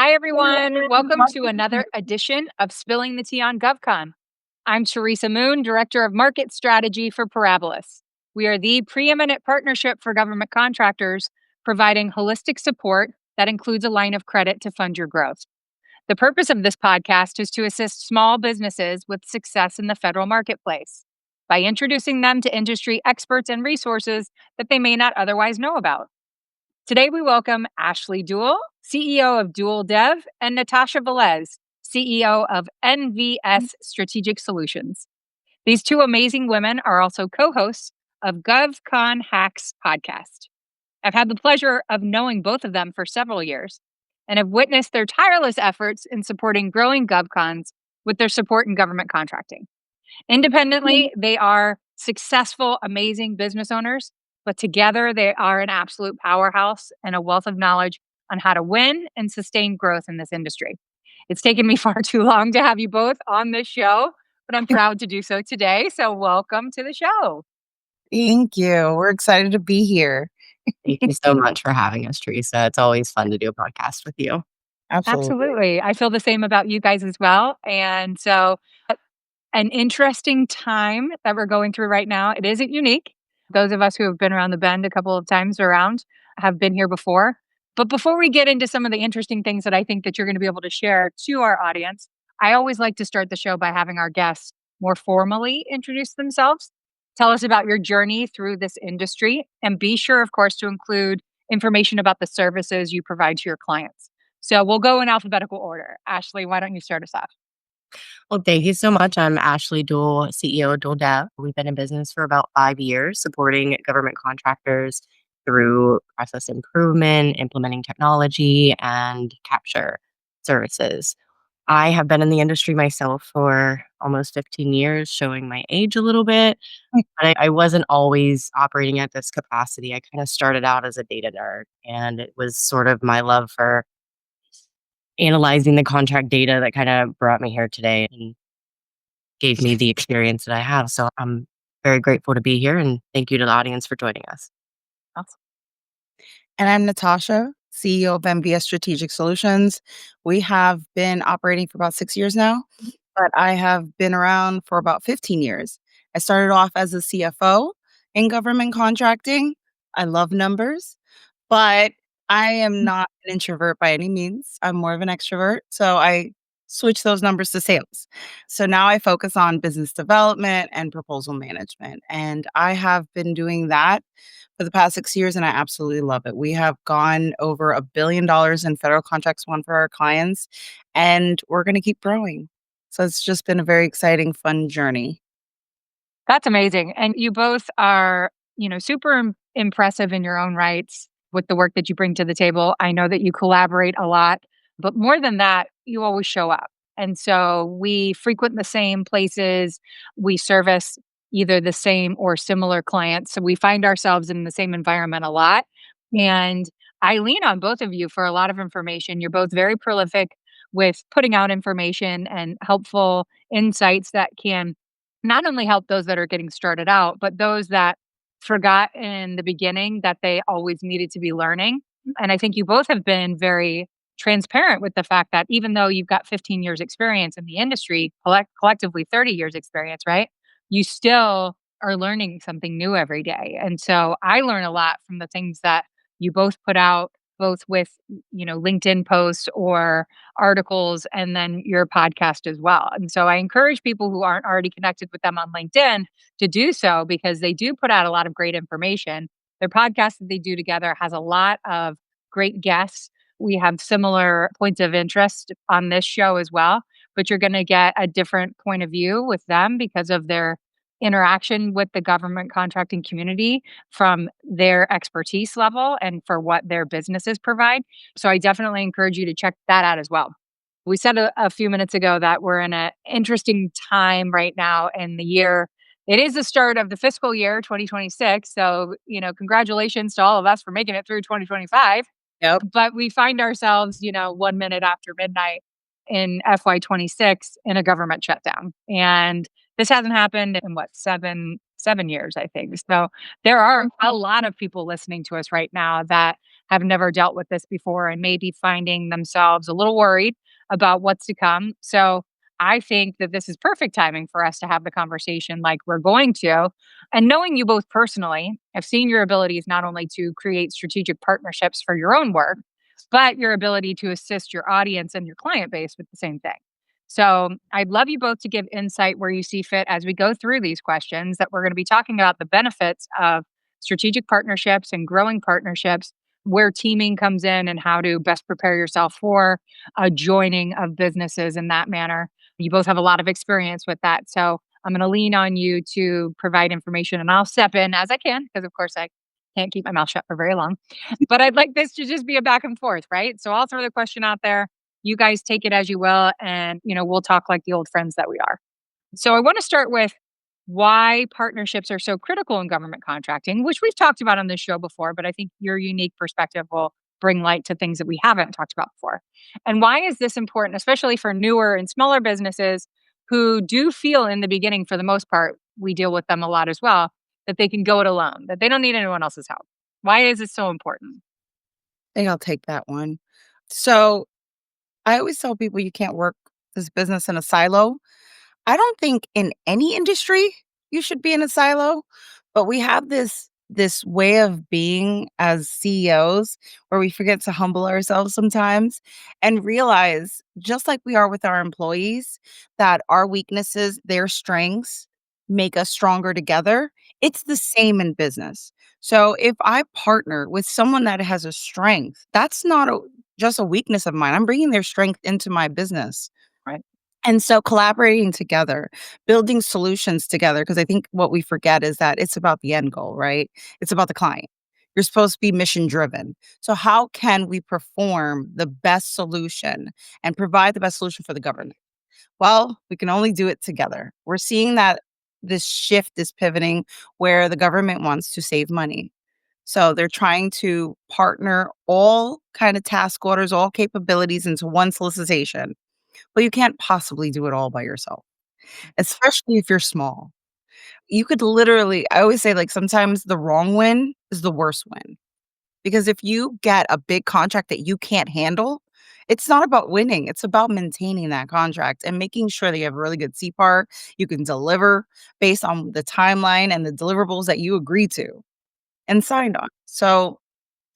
Hi, everyone. Welcome to another edition of Spilling the Tea on GovCon. I'm Teresa Moon, Director of Market Strategy for Parabolis. We are the preeminent partnership for government contractors, providing holistic support that includes a line of credit to fund your growth. The purpose of this podcast is to assist small businesses with success in the federal marketplace by introducing them to industry experts and resources that they may not otherwise know about. Today, we welcome Ashley Duwel, CEO of Duwel Dev, and Natasha Velez, CEO of NVS Strategic Solutions. These two amazing women are also co-hosts of GovCon Hacks podcast. I've had the pleasure of knowing both of them for several years and have witnessed their tireless efforts in supporting growing GovCons with their support in government contracting. Independently, they are successful, amazing business owners, but together they are an absolute powerhouse and a wealth of knowledge on how to win and sustain growth in this industry. It's taken me far too long to have you both on this show, but I'm proud to do so today. So welcome to the show. Thank you. We're excited to be here. Thank you so much for having us, Teresa. It's always fun to do a podcast with you. Absolutely. I feel the same about you guys as well. And so an interesting time that we're going through right now. It isn't unique. Those of us who have been around the bend a couple of times around have been here before. But before we get into some of the interesting things that I think that you're going to be able to share to our audience, I always like to start the show by having our guests more formally introduce themselves. Tell us about your journey through this industry, and be sure, of course, to include information about the services you provide to your clients. So we'll go in alphabetical order. Ashley, why don't you start us off? Well, thank you so much. I'm Ashley Duwel, CEO of Duwel Dev. We've been in business for about 5 years, supporting government contractors through process improvement, implementing technology, and capture services. I have been in the industry myself for almost 15 years, showing my age a little bit. But I wasn't always operating at this capacity. I kind of started out as a data nerd, and it was sort of my love for analyzing the contract data that kind of brought me here today and gave me the experience that I have. So I'm very grateful to be here, and thank you to the audience for joining us. Awesome. And I'm Natasha, CEO of MBS Strategic Solutions. We have been operating for about 6 years now, but I have been around for about 15 years. I started off as a CFO in government contracting. I love numbers, but I am not an introvert by any means. I'm more of an extrovert. So I switched those numbers to sales. So now I focus on business development and proposal management. And I have been doing that for the past 6 years, and I absolutely love it. We have gone over $1 billion in federal contracts won for our clients, and we're going to keep growing. So it's just been a very exciting, fun journey. That's amazing. And you both are, super impressive in your own rights with the work that you bring to the table. I know that you collaborate a lot, but more than that, you always show up. And so we frequent the same places, we service either the same or similar clients. So we find ourselves in the same environment a lot. And I lean on both of you for a lot of information. You're both very prolific with putting out information and helpful insights that can not only help those that are getting started out, but those that forgot in the beginning that they always needed to be learning. And I think you both have been very transparent with the fact that even though you've got 15 years experience in the industry, collectively 30 years experience, right? You still are learning something new every day. And so I learn a lot from the things that you both put out, both with, LinkedIn posts or articles, and then your podcast as well. And so I encourage people who aren't already connected with them on LinkedIn to do so, because they do put out a lot of great information. Their podcast that they do together has a lot of great guests. We have similar points of interest on this show as well, but you're going to get a different point of view with them because of their interaction with the government contracting community from their expertise level and for what their businesses provide. So I definitely encourage you to check that out as well. We said a few minutes ago that we're in an interesting time right now in the year. It is the start of the fiscal year 2026. So, congratulations to all of us for making it through 2025. Yep. But we find ourselves, 1 minute after midnight in FY26 in a government shutdown. And this hasn't happened in seven years, I think. So there are a lot of people listening to us right now that have never dealt with this before and maybe finding themselves a little worried about what's to come. So I think that this is perfect timing for us to have the conversation like we're going to. And knowing you both personally, I've seen your abilities not only to create strategic partnerships for your own work, but your ability to assist your audience and your client base with the same thing. So I'd love you both to give insight where you see fit as we go through these questions that we're going to be talking about the benefits of strategic partnerships and growing partnerships, where teaming comes in and how to best prepare yourself for a joining of businesses in that manner. You both have a lot of experience with that. So I'm going to lean on you to provide information and I'll step in as I can because, of course, I can't keep my mouth shut for very long. But I'd like this to just be a back and forth, right? So I'll throw the question out there. You guys take it as you will, and we'll talk like the old friends that we are. So I want to start with why partnerships are so critical in government contracting, which we've talked about on this show before, but I think your unique perspective will bring light to things that we haven't talked about before. And why is this important, especially for newer and smaller businesses who do feel in the beginning, for the most part, we deal with them a lot as well, that they can go it alone, that they don't need anyone else's help. Why is it so important? I think I'll take that one. So I always tell people you can't work this business in a silo. I don't think in any industry you should be in a silo, but we have this way of being as CEOs where we forget to humble ourselves sometimes and realize, just like we are with our employees, that our weaknesses, their strengths make us stronger together. It's the same in business. So if I partner with someone that has a strength, that's not just a weakness of mine. I'm bringing their strength into my business. Right. And so collaborating together, building solutions together, because I think what we forget is that it's about the end goal, right? It's about the client. You're supposed to be mission driven. So how can we perform the best solution and provide the best solution for the government? Well, we can only do it together. We're seeing that this shift is pivoting where the government wants to save money. So they're trying to partner all kind of task orders, all capabilities into one solicitation, but you can't possibly do it all by yourself, especially if you're small. You could literally, I always say, like, sometimes the wrong win is the worst win. Because if you get a big contract that you can't handle, it's not about winning. It's about maintaining that contract and making sure that you have a really good CPAR, you can deliver based on the timeline and the deliverables that you agree to and signed on. So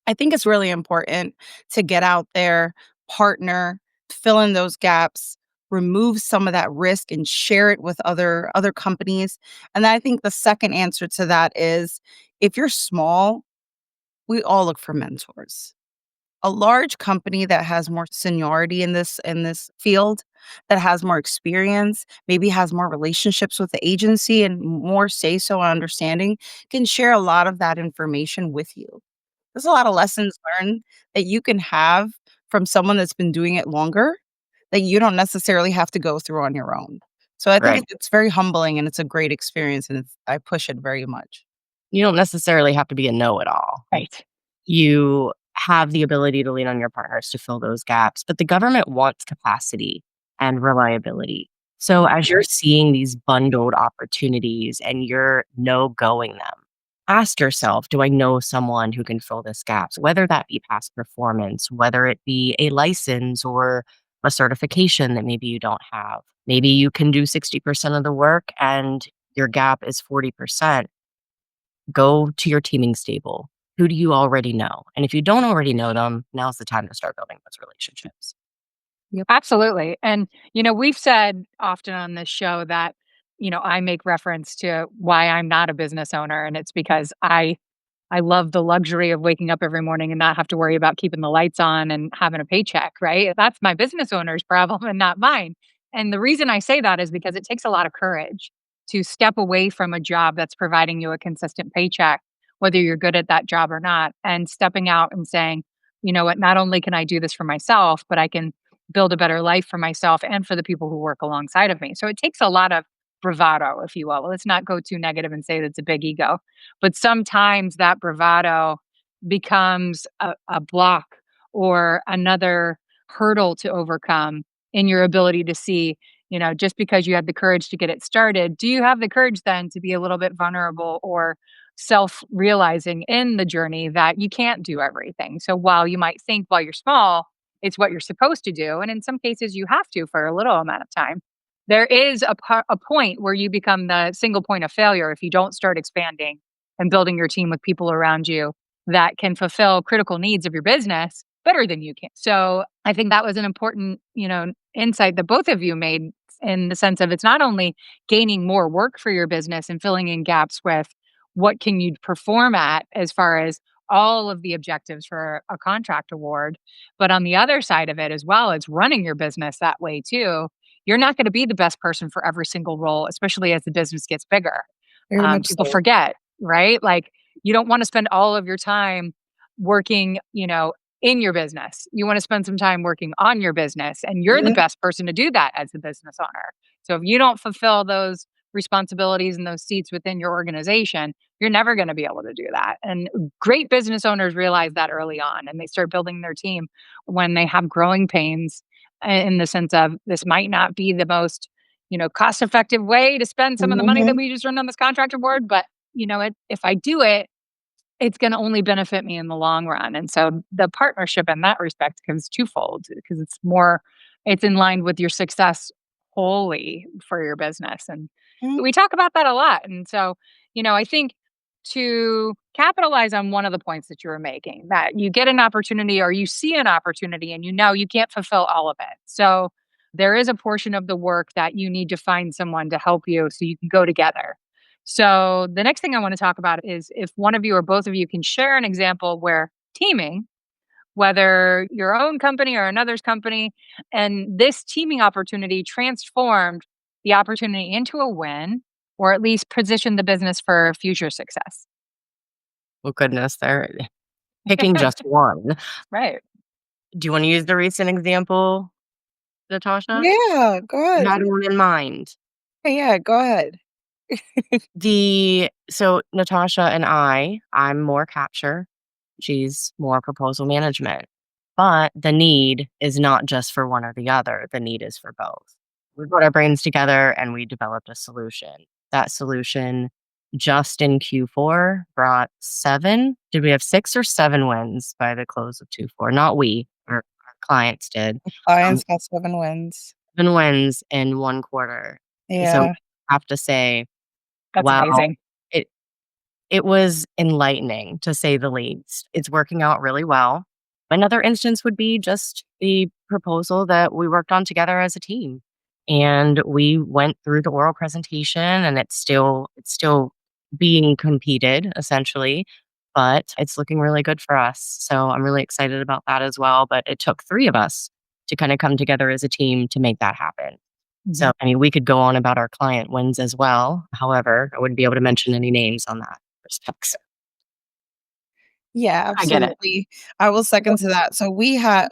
I think it's really important to get out there, partner, fill in those gaps, remove some of that risk and share it with other companies. And I think the second answer to that is, if you're small, we all look for mentors. A large company that has more seniority in this field, that has more experience, maybe has more relationships with the agency and more say so and understanding, can share a lot of that information with you. There's a lot of lessons learned that you can have from someone that's been doing it longer that you don't necessarily have to go through on your own. So I think Right. it's very humbling and it's a great experience, and I push it very much. You don't necessarily have to be a know-it-all. Right. You have the ability to lean on your partners to fill those gaps, but the government wants capacity and reliability. So as you're seeing these bundled opportunities and you're no-going them, ask yourself, do I know someone who can fill this gaps? Whether that be past performance, whether it be a license or a certification that maybe you don't have. Maybe you can do 60% of the work and your gap is 40%. Go to your teaming stable. Who do you already know? And if you don't already know them, now's the time to start building those relationships. Absolutely. And, we've said often on this show that, I make reference to why I'm not a business owner. And it's because I love the luxury of waking up every morning and not have to worry about keeping the lights on and having a paycheck, right? That's my business owner's problem and not mine. And the reason I say that is because it takes a lot of courage to step away from a job that's providing you a consistent paycheck, whether you're good at that job or not, and stepping out and saying, you know what, not only can I do this for myself, but I can build a better life for myself and for the people who work alongside of me. So it takes a lot of bravado, if you will. Let's not go too negative and say that's a big ego, but sometimes that bravado becomes a block or another hurdle to overcome in your ability to see, just because you had the courage to get it started, do you have the courage then to be a little bit vulnerable or self realizing in the journey that you can't do everything. So while you might think while you're small, it's what you're supposed to do. And in some cases, you have to for a little amount of time. There is a point where you become the single point of failure if you don't start expanding and building your team with people around you that can fulfill critical needs of your business better than you can. So I think that was an important, insight that both of you made in the sense of it's not only gaining more work for your business and filling in gaps with what can you perform at as far as all of the objectives for a contract award, but on the other side of it as well, it's running your business that way too. You're not going to be the best person for every single role, especially as the business gets bigger. Very much People so. forget, right? Like you don't want to spend all of your time working, in your business. You want to spend some time working on your business, and you're the Mhm, best person to do that as the business owner. So if you don't fulfill those responsibilities and those seats within your organization, you're never going to be able to do that. And great business owners realize that early on, and they start building their team when they have growing pains in the sense of this might not be the most, cost effective way to spend some of the money that mhm, we just earned on this contract award, but if I do it, it's gonna only benefit me in the long run, and so the partnership in that respect comes twofold because it's in line with your success wholly for your business, and mhm, we talk about that a lot, and so, I think to capitalize on one of the points that you were making, that you get an opportunity or you see an opportunity and you know you can't fulfill all of it, so there is a portion of the work that you need to find someone to help you so you can go together. So the next thing I want to talk about is if one of you or both of you can share an example where teaming, whether your own company or another's company, and this teaming opportunity transformed the opportunity into a win or at least positioned the business for future success. Oh, goodness, they're picking just one. Right. Do you wanna use the recent example, Natasha? yeah, go You ahead. had one in mind. Yeah, go ahead. So Natasha and I'm more capture, she's more proposal management. But the need is not just for one or the other, the need is for both. We put our brains together and we developed a solution. That solution just in Q4 brought 7. Did we have 6 or 7 wins by the close of Q4? Not we, our clients did. Clients got 7 wins. 7 wins in 1 quarter. So Yeah. I have to say, That's wow, amazing. it it was enlightening, to say the least. It's working out really well. Another instance would be just the proposal that we worked on together as a team. And we went through the oral presentation and it's still being competed essentially, but it's looking really good for us. So I'm really excited about that as well. But it took 3 of us to kind of come together as a team to make that happen. Mhm. So, I mean, we could go on about our client wins as well. However, I wouldn't be able to mention any names on that respect. So Yeah, I get it. absolutely. I will second to that. So we've had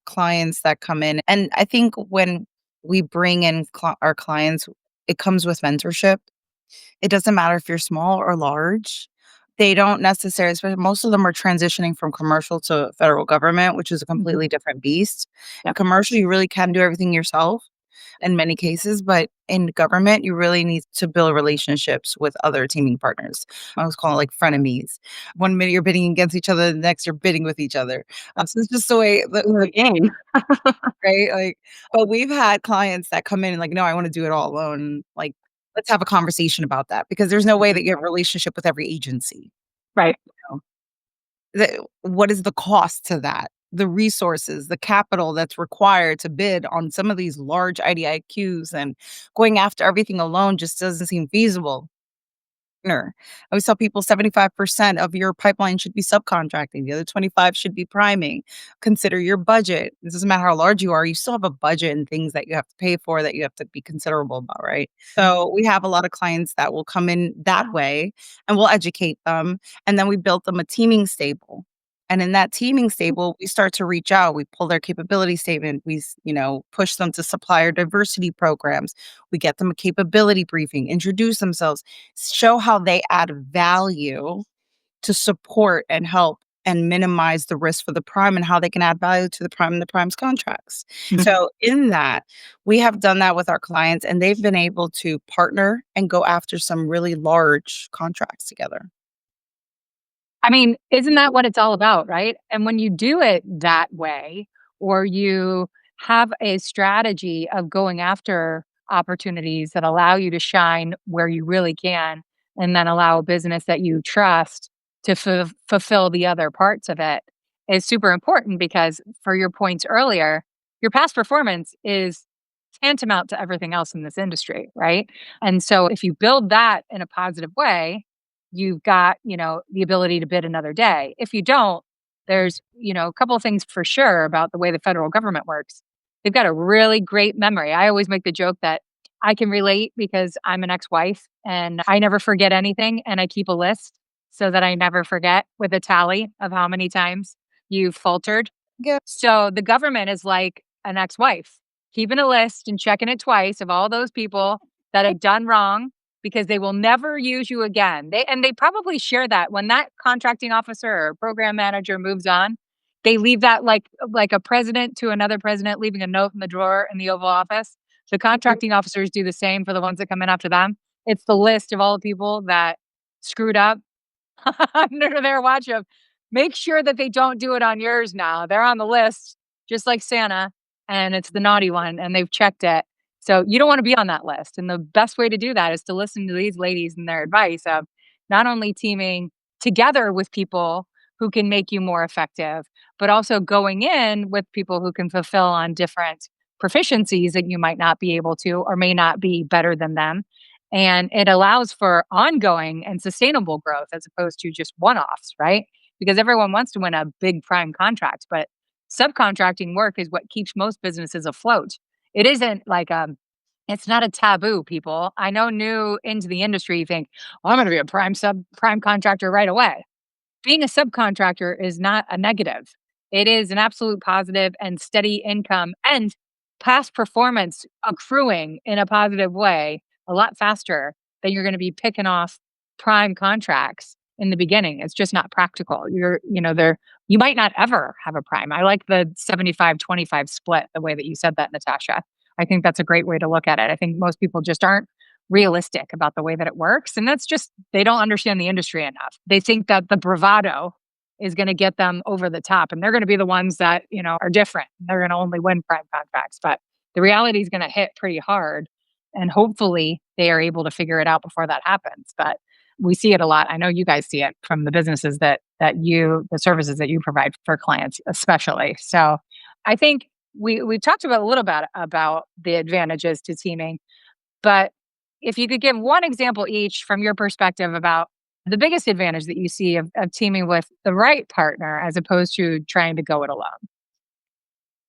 clients that come in, and I think when we bring in our clients, it comes with mentorship. It doesn't matter if you're small or large. They don't necessarily, especially most of them are transitioning from commercial to federal government, which is a Mhm. completely different beast. In Yep. commercial, you really can do everything yourself in many cases, but in government, you really need to build relationships with other teaming partners. I always call it like frenemies. One minute you're bidding against each other, the next you're bidding with each other. So it's just the way The game. right? Like, but we've had clients that come in and like, no, I want to do it all alone. Like, let's have a conversation about that because there's no way Mhm. that you have a relationship with every agency. Right. You what is the cost to that? The resources, the capital that's required to bid on some of these large IDIQs and going after everything alone just doesn't seem feasible. Partner. I always tell people 75% of your pipeline should be subcontracting. The other 25 should be priming. Consider your budget. It doesn't matter how large you are, you still have a budget and things that you have to pay for that you have to be considerable about, right? So we have a lot of clients that will come in that way and we'll educate them. And then we built them a teaming stable. And in that teaming stable, we start to reach out. We pull their capability statement. Push them to supplier diversity programs. We get them a capability briefing, introduce themselves, show how they add value to support and help and minimize the risk for the prime and how they can add value to the prime and the prime's contracts. So in that, we have done that with our clients and they've been able to partner and go after some really large contracts together. I mean, isn't that what it's all about, right? And when you do it that way, or you have a strategy of going after opportunities that allow you to shine where you really can, and then allow a business that you trust to fulfill the other parts of it is super important because, for your points earlier, your past performance is tantamount to everything else in this industry, right? And so if you build that in a positive way, you've got, the ability to bid another day. If you don't, there's, a couple of things for sure about the way the federal government works. They've got a really great memory. I always make the joke that I can relate because I'm an ex-wife and I never forget anything and I keep a list so that I never forget with a tally of how many times you've faltered. Yeah. So the government is like an ex-wife, keeping a list and checking it twice of all those people that have done wrong because they will never use you again. They probably share that when that contracting officer or program manager moves on, they leave that like a president to another president leaving a note in the drawer in the Oval Office. The contracting officers do the same for the ones that come in after them. It's the list of all the people that screwed up under their watch of make sure that they don't do it on yours now. They're on the list, just like Santa, and it's the naughty one, and they've checked it. So you don't want to be on that list. And the best way to do that is to listen to these ladies and their advice of not only teaming together with people who can make you more effective, but also going in with people who can fulfill on different proficiencies that you might not be able to or may not be better than them. And it allows for ongoing and sustainable growth as opposed to just one offs, right? Because everyone wants to win a big prime contract, but subcontracting work is what keeps most businesses afloat. It isn't like it's not a taboo, people. I know new into the industry, you think, well, I'm going to be a prime contractor right away. Being a subcontractor is not a negative. It is an absolute positive and steady income and past performance accruing in a positive way a lot faster than you're going to be picking off prime contracts in the beginning. It's just not practical. You might not ever have a prime. I like the 75-25 split, the way that you said that, Natasha. I think that's a great way to look at it. I think most people just aren't realistic about the way that it works. And that's just, they don't understand the industry enough. They think that the bravado is going to get them over the top and they're going to be the ones that, are different. They're going to only win prime contracts. But the reality is going to hit pretty hard. And hopefully they are able to figure it out before that happens. But we see it a lot. I know you guys see it from the businesses the services that you provide for clients, especially. So I think we've talked about a little bit about the advantages to teaming, but if you could give one example each from your perspective about the biggest advantage that you see of teaming with the right partner as opposed to trying to go it alone.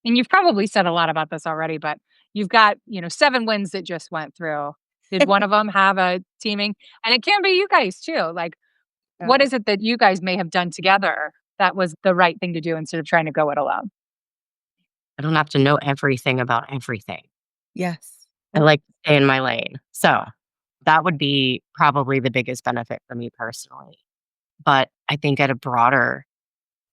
And you've probably said a lot about this already, but you've got, 7 wins that just went through. Did one of them have a teaming? And it can be you guys too. Like, what Yeah. is it that you guys may have done together that was the right thing to do instead of trying to go it alone? I don't have to know everything about everything. Yes. I like to stay in my lane. So that would be probably the biggest benefit for me personally. But I think at a broader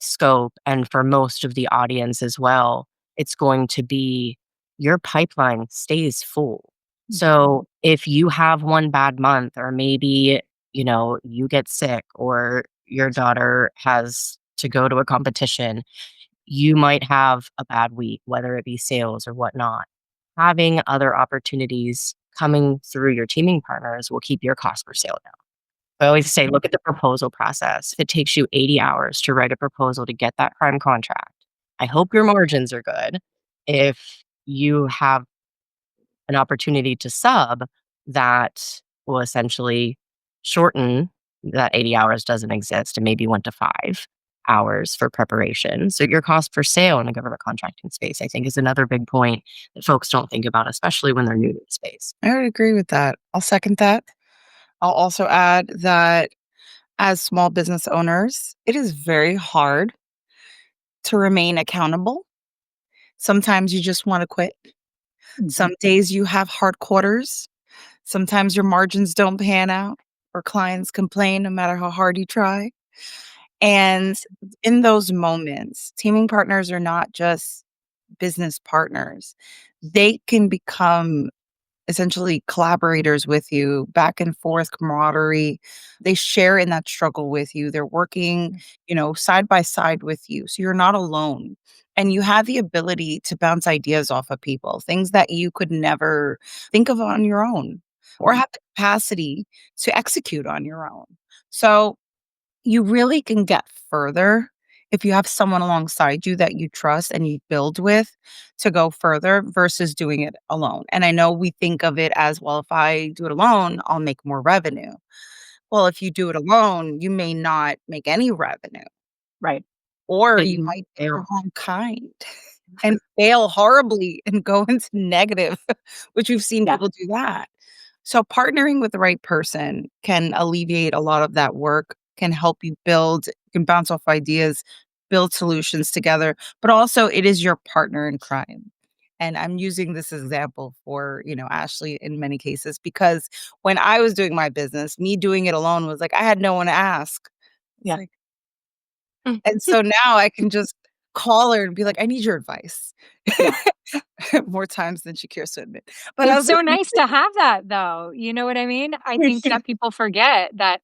scope and for most of the audience as well, it's going to be your pipeline stays full. So if you have one bad month or maybe, you get sick or your daughter has to go to a competition, you might have a bad week, whether it be sales or whatnot. Having other opportunities coming through your teaming partners will keep your cost per sale down. I always say, look at the proposal process. If it takes you 80 hours to write a proposal to get that prime contract, I hope your margins are good. If you have an opportunity to sub, that will essentially shorten that 80 hours doesn't exist and maybe 1 to 5 hours for preparation. So your cost per sale in the government contracting space, I think, is another big point that folks don't think about, especially when they're new to the space. I would agree with that. I'll second that. I'll also add that as small business owners, it is very hard to remain accountable. Sometimes you just want to quit. Mhm. Some days you have hard quarters. Sometimes your margins don't pan out or clients complain no matter how hard you try. And in those moments, teaming partners are not just business partners. They can become essentially collaborators with you, back and forth camaraderie. They share in that struggle with you. They're working, side by side with you. So you're not alone. And you have the ability to bounce ideas off of people, things that you could never think of on your own or have the capacity to execute on your own. So you really can get further if you have someone alongside you that you trust and you build with to go further versus doing it alone. And I know we think of it as, well, if I do it alone, I'll make more revenue. Well, if you do it alone, you may not make any revenue, Right. or But you you might pick the fail. wrong kind and fail horribly and go into negative, which we've seen Yeah. people do that. So partnering with the right person can alleviate a lot of that work, can help you build, you can bounce off ideas, build solutions together, but also it is your partner in crime. And I'm using this example for, Ashley in many cases because when I was doing my business, me doing it alone was like I had no one to ask. It's Yeah. like, and so now I can just call her and be like, I need your advice. Yeah. More times than she cares to admit. But I It's was so like, nice to have that though, you know what I mean? I think that people forget that,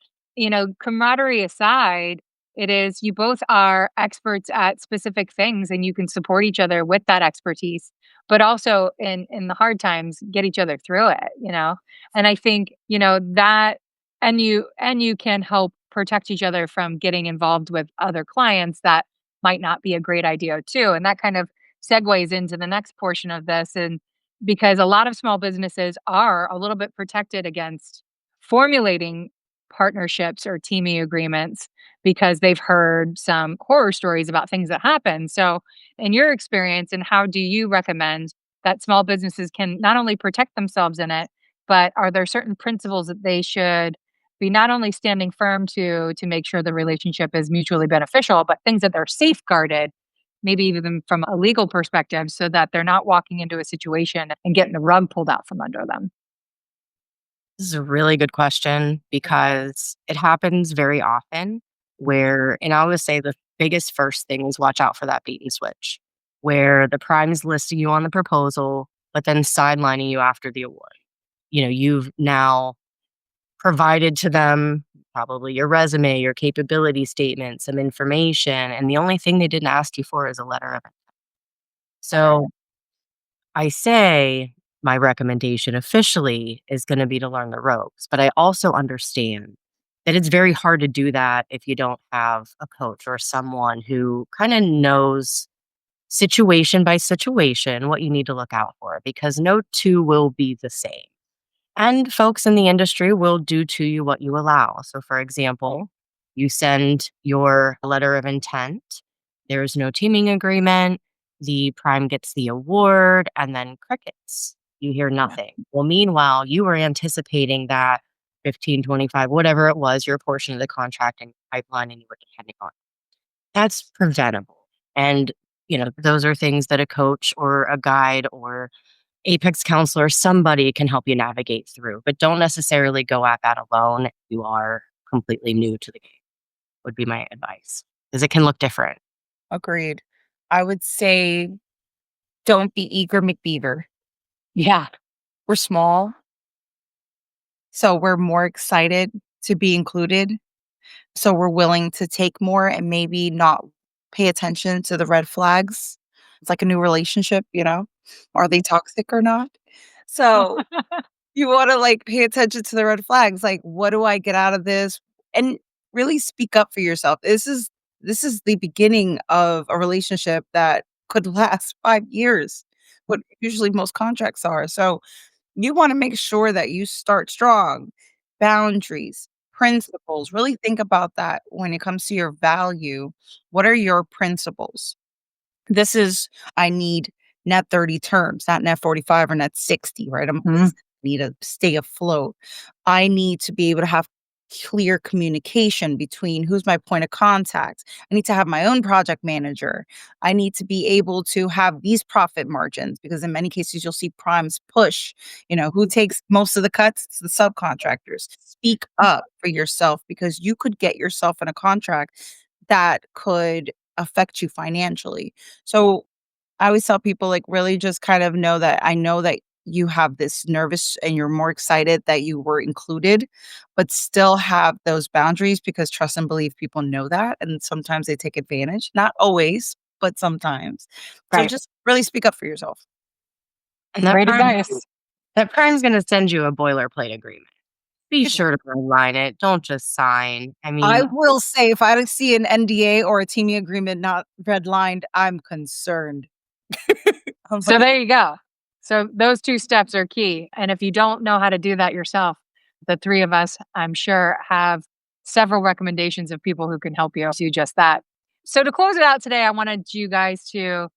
camaraderie aside, it is you both are experts at specific things and you can support each other with that expertise, but also in the hard times, get each other through it? And I think, that and you can help protect each other from getting involved with other clients that might not be a great idea too. And that kind of segues into the next portion of this. And because a lot of small businesses are a little bit protected against formulating partnerships or teaming agreements because they've heard some horror stories about things that happen. So, in your experience, and how do you recommend that small businesses can not only protect themselves in it, but are there certain principles that they should be not only standing firm to make sure the relationship is mutually beneficial, but things that they're safeguarded, maybe even from a legal perspective, so that they're not walking into a situation and getting the rug pulled out from under them? This is a really good question because it happens very often where, and I always say the biggest first thing is watch out for that bait and switch, where the prime's listing you on the proposal, but then sidelining you after the award. You've now provided to them probably your resume, your capability statement, some information, and the only thing they didn't ask you for is a letter of it. So I say my recommendation officially is going to be to learn the ropes, but I also understand that it's very hard to do that if you don't have a coach or someone who kind of knows situation by situation what you need to look out for because no two will be the same. And folks in the industry will do to you what you allow. So, for example, you send your letter of intent, there's no teaming agreement, the prime gets the award, and then crickets. You hear yeah, nothing. Well, meanwhile, you were anticipating that 15, 25, whatever it was, your portion of the contracting pipeline, and you were depending on. That's preventable. And, those are things that a coach or a guide or Apex counselor, somebody can help you navigate through, but don't necessarily go at that alone. You are completely new to the game, would be my advice, because it can look different. agreed. I would say don't be eager McBeaver. Yeah. We're small, so we're more excited to be included. So we're willing to take more and maybe not pay attention to the red flags. It's like a new relationship, Are they toxic or not? So you wanna, pay attention to the red flags, like, "What do I get out of this?" And really speak up for yourself. This is the beginning of a relationship that could last 5 years, what usually most contracts are. So you wanna make sure that you start strong. Boundaries, principles, really think about that when it comes to your value. What are your principles? This is I need net 30 terms, not net 45 or net 60, right? I'm a Mhm. business. I need to stay afloat. I need to be able to have clear communication between who's my point of contact. I need to have my own project manager. I need to be able to have these profit margins because in many cases you'll see primes push, who takes most of the cuts? It's the subcontractors. Speak up for yourself because you could get yourself in a contract that could affect you financially. So I always tell people, like, really just kind of know that I know that you have this nervous and you're more excited that you were included, but still have those boundaries because trust and belief people know that. And sometimes they take advantage. Not always, but sometimes. So Right. just really speak up for yourself. And Great advice. that firm's gonna send you a boilerplate agreement. Be sure to redline it. Don't just sign. I I mean, will say if I see an NDA or a teaming agreement not redlined, I'm concerned. I'm So like, there you go. So those 2 steps are key, and if you don't know how to do that yourself, the 3 of us, I'm sure, have several recommendations of people who can help you do just that. So to close it out today, I wanted you guys to,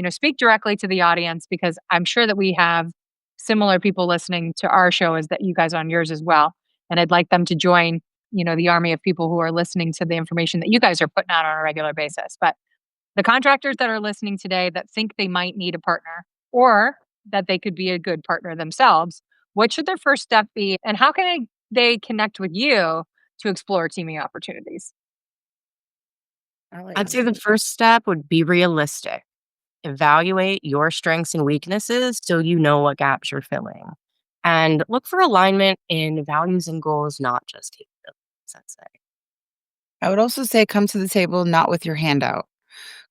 speak directly to the audience because I'm sure that we have similar people listening to our show as that you guys on yours as well, and I'd like them to join, the army of people who are listening to the information that you guys are putting out on a regular basis. But the contractors that are listening today that think they might need a partner or that they could be a good partner themselves, what should their first step be? And how can they connect with you to explore teaming opportunities? I like I'd say the first step would be realistic. Evaluate your strengths and weaknesses so you know what gaps you're filling. And look for alignment in values and goals, not just capabilities, I'd say. I would also say come to the table not with your hand out.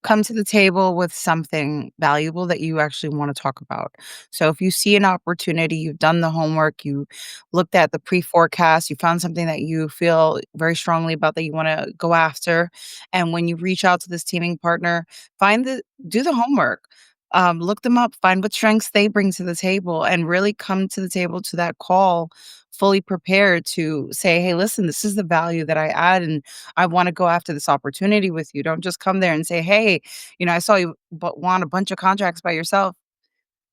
Come to the table with something valuable that you actually want to talk about. So if you see an opportunity, you've done the homework, you looked at the pre-forecast, you found something that you feel very strongly about that you want to go after. And when you reach out to this teaming partner, do the homework. Look them up, find what strengths they bring to the table, and really come to the table to that call fully prepared to say, hey, listen, this is the value that I add. And I wanna go after this opportunity with you. Don't just come there and say, "Hey, I saw you but want a bunch of contracts by yourself.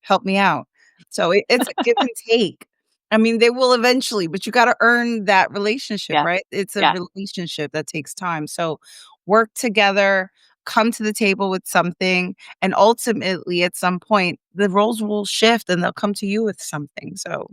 Help me out." So it's a give and take. I mean, they will eventually, but you gotta earn that relationship, Yeah. right? It's a Yeah. relationship that takes time. So work together, come to the table with something, and ultimately, at some point, the roles will shift and they'll come to you with something. So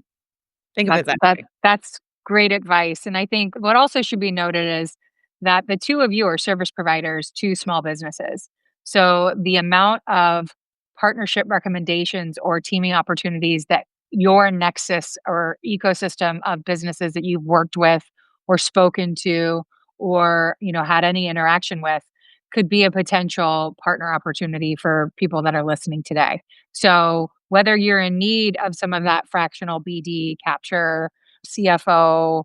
think of it that way. That's great advice, and I think what also should be noted is that the 2 of you are service providers to small businesses. So, the amount of partnership recommendations or teaming opportunities that your nexus or ecosystem of businesses that you've worked with or spoken to or, had any interaction with could be a potential partner opportunity for people that are listening today. So, whether you're in need of some of that fractional BD capture, CFO,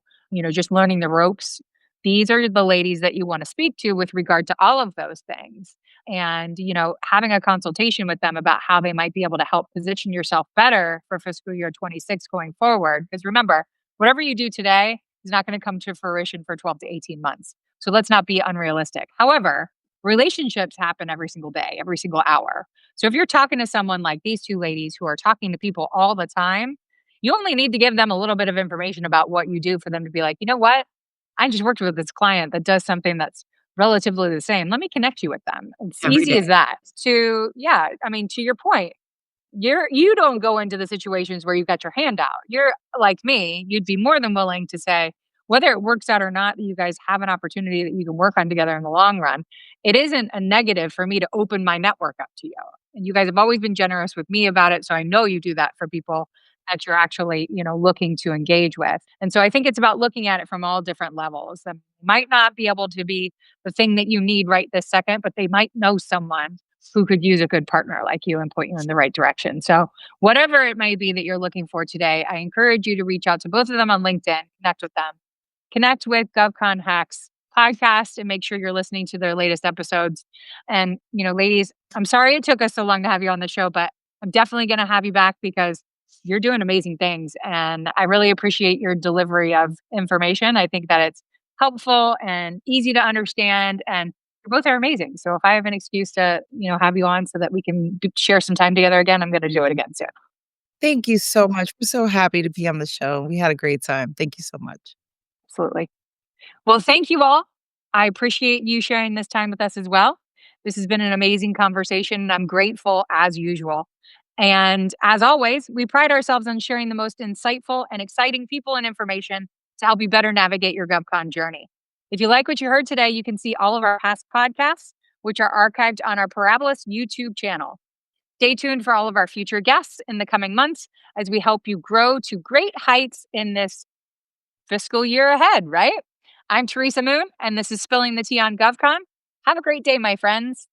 just learning the ropes, these are the ladies that you want to speak to with regard to all of those things. And, having a consultation with them about how they might be able to help position yourself better for fiscal year 26 going forward. Because remember, whatever you do today is not going to come to fruition for 12 to 18 months. So let's not be unrealistic. However, relationships happen every single day, every single hour. So if you're talking to someone like these 2 ladies who are talking to people all the time, you only need to give them a little bit of information about what you do for them to be like, "You know what? I just worked with this client that does something that's relatively the same. Let me connect you with them." It's Every easy as day. that. Yeah, I mean, to your point, you don't go into the situations where you've got your hand out. You're like me, you'd be more than willing to say, whether it works out or not, that you guys have an opportunity that you can work on together in the long run. It isn't a negative for me to open my network up to you. And you guys have always been generous with me about it. So I know you do that for people that you're actually, looking to engage with. And so I think it's about looking at it from all different levels. That might not be able to be the thing that you need right this second, but they might know someone who could use a good partner like you and point you in the right direction. So, whatever it may be that you're looking for today, I encourage you to reach out to both of them on LinkedIn, connect with them, connect with GovCon Hacks podcast, and make sure you're listening to their latest episodes. And, ladies, I'm sorry it took us so long to have you on the show, but I'm definitely going to have you back because you're doing amazing things. And I really appreciate your delivery of information. I think that it's helpful and easy to understand. And you both are amazing. So if I have an excuse to, have you on so that we can share some time together again, I'm going to do it again soon. Thank you so much. We're so happy to be on the show. We had a great time. Thank you so much. Absolutely. Well, thank you all. I appreciate you sharing this time with us as well. This has been an amazing conversation, and I'm grateful as usual. And as always, we pride ourselves on sharing the most insightful and exciting people and information to help you better navigate your GovCon journey. If you like what you heard today, you can see all of our past podcasts, which are archived on our Parabolis YouTube channel. Stay tuned for all of our future guests in the coming months as we help you grow to great heights in this fiscal year ahead, right? I'm Teresa Moon, and this is Spilling the Tea on GovCon. Have a great day, my friends.